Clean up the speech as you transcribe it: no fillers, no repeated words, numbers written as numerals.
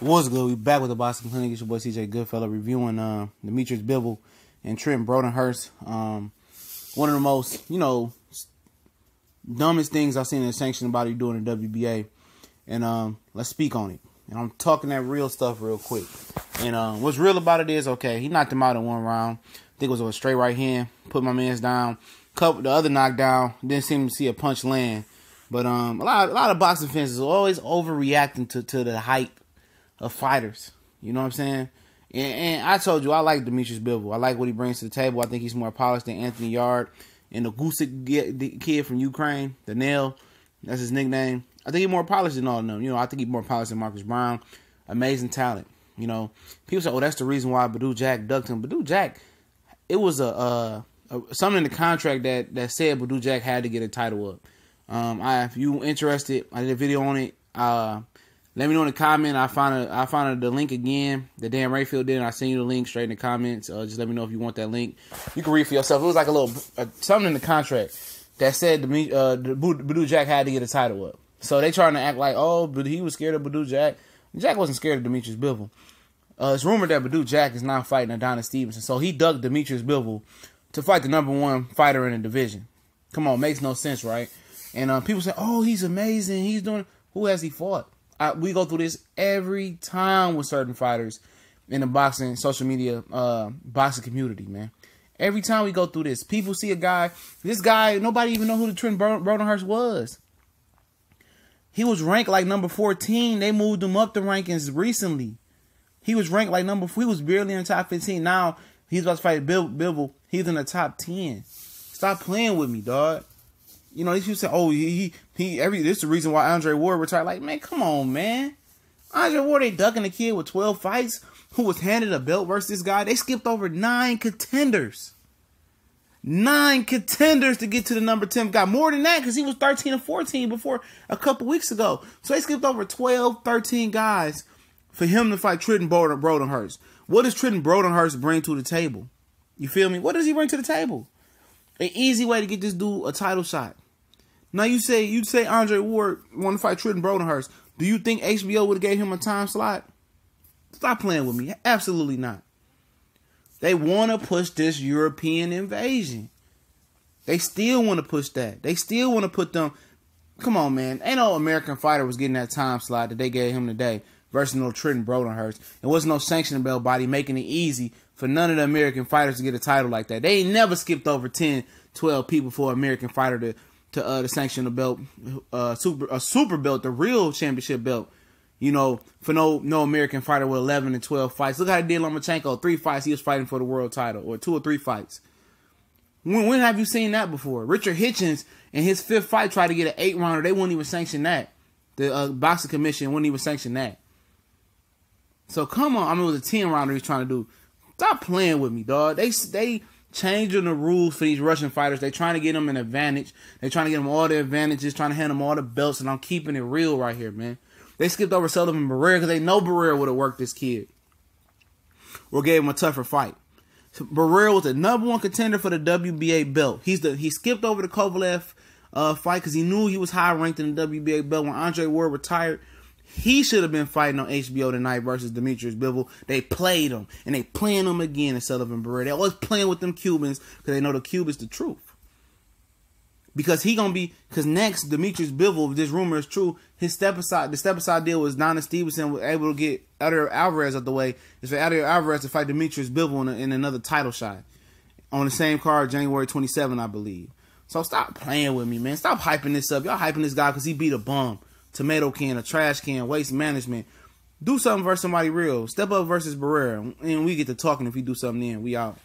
What's good? We back with the Boxing Clinic. It's your boy CJ Goodfellow reviewing Dmitry Bivol and Trent Broadhurst. One of the most, dumbest things I've seen in the sanctioning body doing in the WBA. And let's speak on it. And I'm talking that real stuff real quick. And what's real about it is, okay, he knocked him out in one round. I think it was with a straight right hand. Put my man's down. Couple the other knockdown. Didn't seem to see a punch land. But a lot of boxing fans are always overreacting to the hype of fighters. You know what I'm saying? And I told you, I like Dmitry Bivol. I like what he brings to the table. I think he's more polished than Anthony Yard and the Gusick kid from Ukraine, the Nail. That's his nickname. I think he's more polished than all of them. I think he's more polished than Marcus Brown. Amazing talent. People say, oh, that's the reason why Badou Jack ducked him. Badou Jack, it was something in the contract that said Badou Jack had to get a title up. If you interested, I did a video on it. Let me know in the comment. I found the link again. The Dan Rayfield did. I send you the link straight in the comments. Just let me know if you want that link. You can read for yourself. It was like a little something in the contract that said Badou Jack had to get a title up. So they trying to act like, oh, but he was scared of Badou Jack. Jack wasn't scared of Dmitry Bivol. It's rumored that Badou Jack is now fighting Adonis Stevenson. So he ducked Dmitry Bivol to fight the #1 fighter in the division. Come on, makes no sense, right? And people say, oh, he's amazing. He's doing. Who has he fought? We go through this every time with certain fighters in the boxing, social media, boxing community, man. Every time we go through this, people see a guy, this guy, nobody even know who the Trent Broadhurst was. He was ranked like number 14. They moved him up the rankings recently. He was ranked like number 4. He was barely in the top 15. Now, he's about to fight Bivol. He's in the top 10. Stop playing with me, dog. These people say, oh, this is the reason why Andre Ward retired. Like, man, come on, man. Andre Ward, they ducking a kid with 12 fights who was handed a belt versus this guy. They skipped over 9 contenders. 9 contenders to get to the number 10 guy. More than that, because he was 13 or 14 before a couple weeks ago. So they skipped over 12, 13 guys for him to fight Trent Broadhurst. What does Trent Broadhurst bring to the table? You feel me? What does he bring to the table? An easy way to get this dude a title shot. Now you say Andre Ward want to fight Trent Broadhurst. Do you think HBO would have gave him a time slot? Stop playing with me. Absolutely not. They want to push this European invasion. They still want to push that. They still want to put them. Come on, man. Ain't no American fighter was getting that time slot that they gave him today versus no Trent Broadhurst. There wasn't no sanctioning belt body making it easy for none of the American fighters to get a title like that. They ain't never skipped over 10, 12 people for an American fighter to sanction a belt, a super belt, the real championship belt, for no American fighter with 11 and 12 fights. Look how he did Lomachenko, 3 fights, he was fighting for the world title, or 2 or 3 fights. When have you seen that before? Richard Hitchens in his 5th fight tried to get an 8-rounder. They wouldn't even sanction that. The boxing commission wouldn't even sanction that. So come on, it was a 10-rounder he's trying to do. Stop playing with me, dog. They changing the rules for these Russian fighters. They're trying to get them an advantage. They're trying to get them all the advantages, trying to hand them all the belts, and I'm keeping it real right here, man. They skipped over Sullivan Barrera because they know Barrera would have worked this kid or gave him a tougher fight. So Barrera was the #1 contender for the WBA belt. He skipped over the Kovalev fight because he knew he was high ranked in the WBA belt. When Andre Ward retired, he should have been fighting on HBO tonight versus Dmitry Bivol. They played him, and they playing him again in Sullivan Barrera. They always playing with them Cubans because they know the Cubans the truth. Because next Dmitry Bivol, if this rumor is true, the step aside deal was Adonis Stevenson was able to get Eddie Alvarez out the way. It's for Eddie Alvarez to fight Dmitry Bivol in another title shot on the same card, January 27, I believe. So stop playing with me, man. Stop hyping this up. Y'all hyping this guy because he beat a bum. Tomato can, a trash can, waste management. Do something versus somebody real. Step up versus Barrera. And we get to talking if he do something then. We out.